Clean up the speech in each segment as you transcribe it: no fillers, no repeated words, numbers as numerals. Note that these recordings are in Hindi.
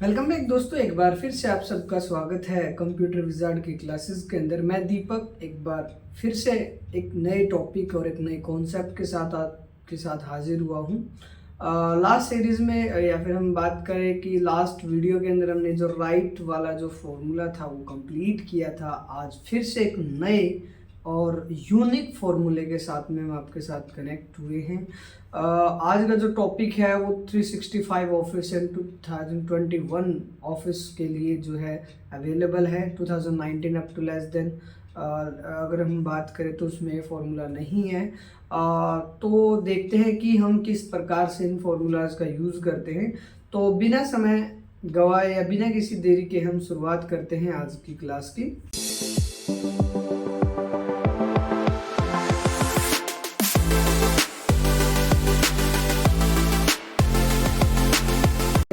वेलकम बैक दोस्तों, एक बार फिर से आप सबका स्वागत है कंप्यूटर विजार्ड की क्लासेस के अंदर। मैं दीपक एक बार फिर से एक नए टॉपिक और एक नए कॉन्सेप्ट के साथ आपके साथ हाजिर हुआ हूँ। लास्ट सीरीज में या फिर हम बात करें कि लास्ट वीडियो के अंदर हमने जो राइट वाला जो फॉर्मूला था वो कंप्लीट किया था। आज फिर से एक नए और यूनिक फॉर्मूले के साथ में हम आपके साथ कनेक्ट हुए हैं। आज का जो टॉपिक है वो 365 ऑफिस एंड 2021 ऑफिस के लिए जो है अवेलेबल है। 2019 अप टू लेस देन अगर हम बात करें तो उसमें फॉर्मूला नहीं है। तो देखते हैं कि हम किस प्रकार से इन फॉर्मूलाज का यूज़ करते हैं। तो बिना समय गवाए या बिना किसी देरी के हम शुरुआत करते हैं आज की क्लास की।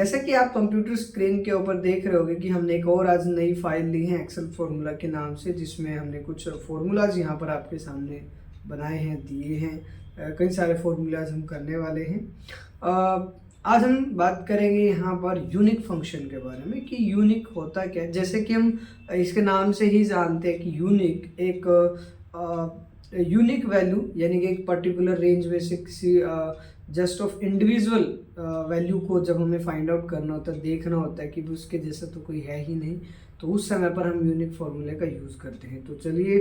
जैसे कि आप कंप्यूटर स्क्रीन के ऊपर देख रहे होंगे कि हमने एक और आज नई फाइल ली है एक्सेल फॉर्मूला के नाम से, जिसमें हमने कुछ फॉर्मूलाज यहाँ पर आपके सामने बनाए हैं, दिए हैं। कई सारे फॉर्मूलाज हम करने वाले हैं। आज हम बात करेंगे यहाँ पर यूनिक फंक्शन के बारे में कि यूनिक होता क्या है। जैसे कि हम इसके नाम से ही जानते हैं कि यूनिक एक यूनिक वैल्यू यानी कि एक पर्टिकुलर रेंज में से किसी जस्ट ऑफ इंडिविजुअल वैल्यू को जब हमें फाइंड आउट करना होता है, देखना होता है कि उसके जैसा तो कोई है ही नहीं, तो उस समय पर हम यूनिक फॉर्मूले का यूज़ करते हैं। तो चलिए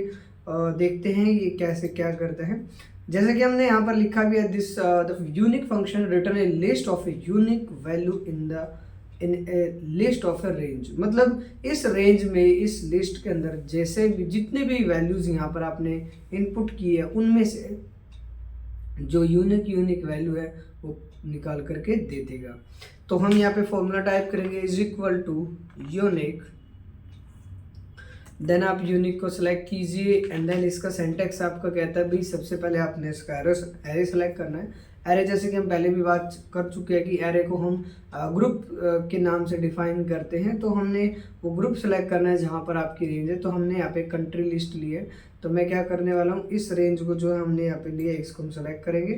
देखते हैं ये कैसे क्या करते हैं। जैसे कि हमने यहाँ पर लिखा भी है, this the unique function return A list of a unique value in A list of A range. मतलब इस रेंज में, इस लिस्ट के अंदर जैसे भी जितने भी वैल्यूज़ यहाँ पर आपने इनपुट की है उनमें से जो यूनिक वैल्यू है वो निकाल करके दे देगा। तो हम यहाँ पे फॉर्मूला टाइप करेंगे is equal to unique, then आप यूनिक को सिलेक्ट कीजिए एंड देन इसका सिंटैक्स आपका कहता है भाई सबसे पहले आपने इसका एरे सेलेक्ट करना है। एरे जैसे कि हम पहले भी बात कर चुके हैं कि एरे को हम ग्रुप के नाम से डिफाइन करते हैं। तो हमने वो ग्रुप सेलेक्ट करना है जहाँ पर आपकी रेंज है। तो हमने यहाँ पे कंट्री लिस्ट ली है, तो मैं क्या करने वाला हूँ, इस रेंज को जो हमने यहाँ पे लिया इसको हम सेलेक्ट करेंगे।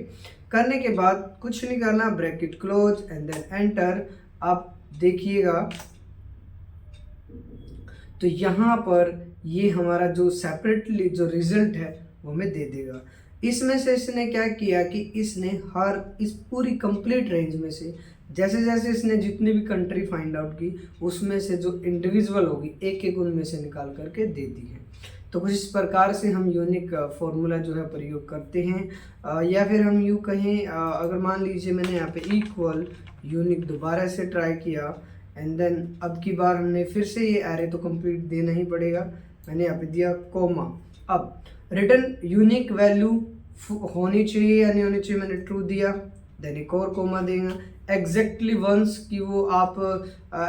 करने के बाद कुछ नहीं करना, bracket close and then enter. आप देखिएगा तो यहाँ पर ये हमारा जो सेपरेटली जो रिजल्ट है वो हमें दे देगा। इसमें से इसने क्या किया कि इसने इस पूरी कंप्लीट रेंज में से जैसे जैसे इसने जितनी भी कंट्री फाइंड आउट की उसमें से जो इंडिविजुअल होगी एक एक उनमें से निकाल करके दे दी है। तो कुछ इस प्रकार से हम यूनिक फॉर्मूला जो है प्रयोग करते हैं। या फिर हम यूँ कहें, अगर मान लीजिए मैंने यहाँ पे इक्वल यूनिक दोबारा से ट्राई किया एंड देन अब की बार हमने फिर से ये एरे तो कंप्लीट देना ही पड़ेगा। मैंने यहाँ पे दिया कोमा। अब रिटर्न यूनिक वैल्यू होनी चाहिए या नहीं होनी चाहिए, मैंने ट्रू दिया। देन एक और कोमा देगा एग्जैक्टली वंस कि वो आप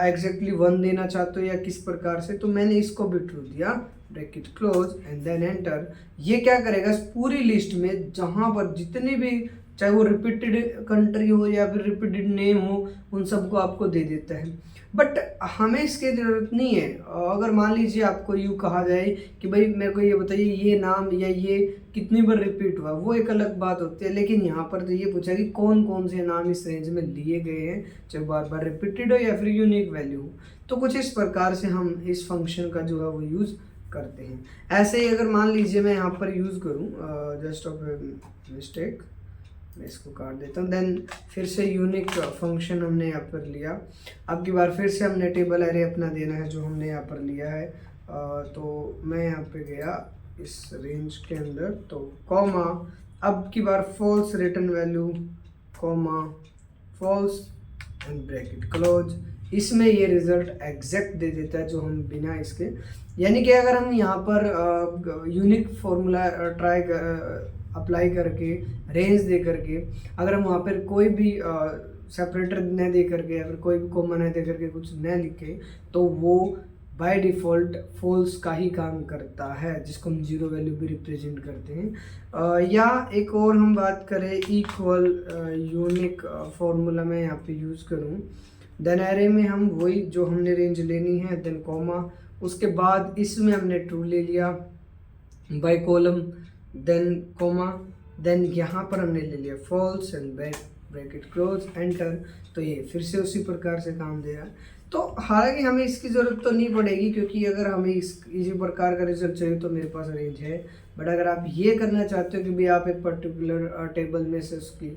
एग्जैक्टली 1 देना चाहते हो या किस प्रकार से, तो मैंने इसको भी ट्रू दिया, bracket close and then enter. ये क्या करेगा, इस पूरी लिस्ट में जहाँ पर जितने भी चाहे वो रिपीटेड कंट्री हो या फिर रिपीटेड नेम हो उन सबको आपको दे देता है। बट हमें इसकी ज़रूरत नहीं है। अगर मान लीजिए आपको यूँ कहा जाए कि भाई मेरे को ये बताइए ये नाम या ये कितनी बार रिपीट हुआ, वो एक अलग बात होती है। लेकिन यहाँ पर तो ये पूछा कि कौन कौन से नाम इस रेंज में लिए गए हैं, चाहे बार बार रिपीटेड हो या फिर यूनिक वैल्यू हो। तो कुछ इस प्रकार से हम इस फंक्शन का जो है वो यूज़ करते हैं। ऐसे ही अगर मान लीजिए मैं यहाँ पर यूज़ करूँ, जस्ट ऑफ मिस्टेक, मैं इसको काट देता हूँ। देन फिर से यूनिक फंक्शन हमने यहाँ पर लिया। अब की बार फिर से हमने टेबल एरे अपना देना है जो हमने यहाँ पर लिया है। तो मैं यहाँ पे गया इस रेंज के अंदर, तो कॉमा, अब की बार false return value, comma false and bracket close. इसमें ये रिजल्ट एग्जैक्ट दे देता है जो हम बिना इसके, यानी कि अगर हम यहाँ पर यूनिक फॉर्मूला अप्लाई करके रेंज दे करके अगर हम वहाँ पर कोई भी सेपरेटर न दे करके या फिर कोई भी कॉमा न दे करके कुछ न लिखे, तो वो बाय डिफ़ॉल्ट फॉल्स का ही काम करता है, जिसको हम जीरो वैल्यू भी रिप्रेजेंट करते हैं। या एक और हम बात करें, इक्वल यूनिक फार्मूला मैं यहाँ पे यूज़ करूँ, देन एरे में हम वही जो हमने रेंज लेनी है, देन कॉमा, उसके बाद इसमें हमने ट्रू ले लिया, by column, then comma, then यहाँ पर हमने ले लिया false and bracket close enter. तो ये फिर से उसी प्रकार से काम दे रहा है। तो हालांकि हमें इसकी ज़रूरत तो नहीं पड़ेगी, क्योंकि अगर हमें इसी प्रकार का रिजल्ट चाहिए तो मेरे पास रेंज है। बट अगर आप ये करना चाहते हो कि भाई आप एक पर्टिकुलर टेबल में से उसकी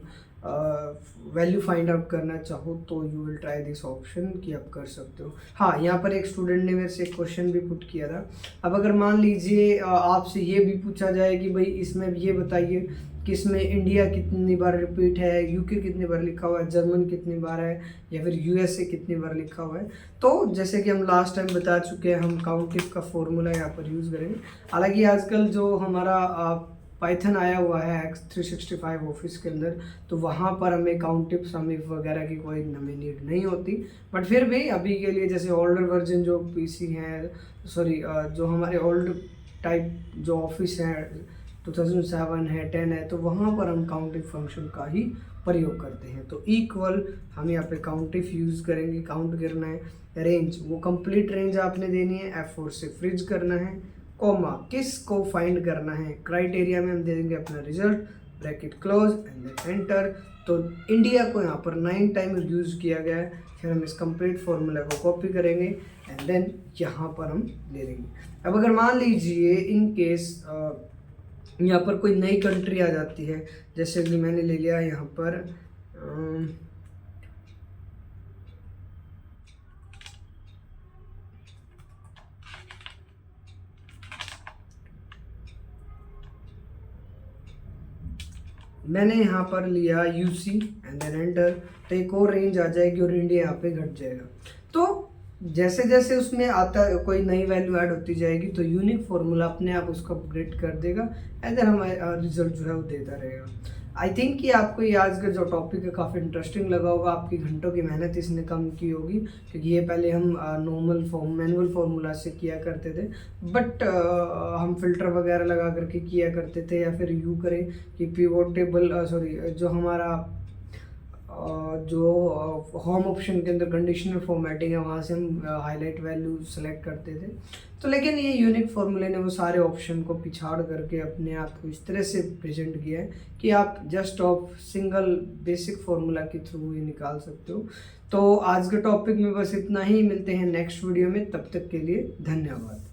वैल्यू फाइंड आउट करना चाहो, तो you will try this option कि आप कर सकते हो। हाँ, यहाँ पर एक स्टूडेंट ने मेरे से एक क्वेश्चन भी पुट किया था। अब अगर मान लीजिए आपसे ये भी पूछा जाए कि भाई इसमें ये बताइए कि इसमें इंडिया कितनी बार रिपीट है, यूके कितनी बार लिखा हुआ है, जर्मन कितनी बार है, या फिर यूएसए कितनी बार लिखा हुआ है, तो जैसे कि हम लास्ट टाइम बता चुके हैं, हम काउंटिव का फॉर्मूला यहाँ पर यूज़ करेंगे। हालांकि आजकल जो हमारा पाइथन आया हुआ है X365 ऑफिस के अंदर, तो वहाँ पर हमें काउंटिव समिफ वगैरह की कोई हमें नीड नहीं होती। बट फिर भी अभी के लिए जैसे ओल्डर वर्जन जो पीसी है, सॉरी जो हमारे ओल्ड टाइप जो ऑफिस है 2007 है, 10 है, तो वहाँ पर हम काउंटिव फंक्शन का ही प्रयोग करते हैं। तो इक्वल हम यहाँ पे काउंटिव यूज़ करेंगे, काउंट करना है। रेंज, वो कंप्लीट रेंज आपने देनी है, F4 से फ्रिज करना है, कॉमा किस को फाइंड करना है, क्राइटेरिया में हम दे देंगे अपना result, bracket close and then enter. तो इंडिया को यहाँ पर 9 टाइम यूज़ किया गया है। फिर हम इस कंप्लीट फॉर्मूला को कॉपी करेंगे एंड देन यहाँ पर हम ले लेंगे। अब अगर मान लीजिए इन केस यहाँ पर कोई नई कंट्री आ जाती है, जैसे कि मैंने ले लिया यहाँ पर मैंने यहाँ पर लिया यूसी एंड देन एंटर, तो एक और रेंज आ जाएगी और इंडिया यहाँ पे घट जाएगा। तो जैसे जैसे उसमें आता कोई नई वैल्यू ऐड होती जाएगी, तो यूनिक फॉर्मूला अपने आप उसको अपग्रेड कर देगा एंड देन हमारा रिजल्ट जो है वो देता रहेगा। आई थिंक कि आपको ये आज का जो टॉपिक है काफ़ी इंटरेस्टिंग लगा होगा, आपकी घंटों की मेहनत इसने कम की होगी, क्योंकि ये पहले हम मैनुअल फार्मूला से किया करते थे, बट हम फिल्टर वगैरह लगा करके किया करते थे, या फिर यूँ करें कि पिवोट टेबल जो हमारा जो होम ऑप्शन के अंदर कंडीशनल फॉर्मेटिंग है, वहाँ से हम हाईलाइट वैल्यू सेलेक्ट करते थे। तो लेकिन ये यूनिक फॉर्मूले ने वो सारे ऑप्शन को पिछाड़ करके अपने आप को इस तरह से प्रेजेंट किया है कि आप just of single basic formula के थ्रू ही निकाल सकते हो। तो आज के टॉपिक में बस इतना ही, मिलते हैं नेक्स्ट वीडियो में, तब तक के लिए धन्यवाद।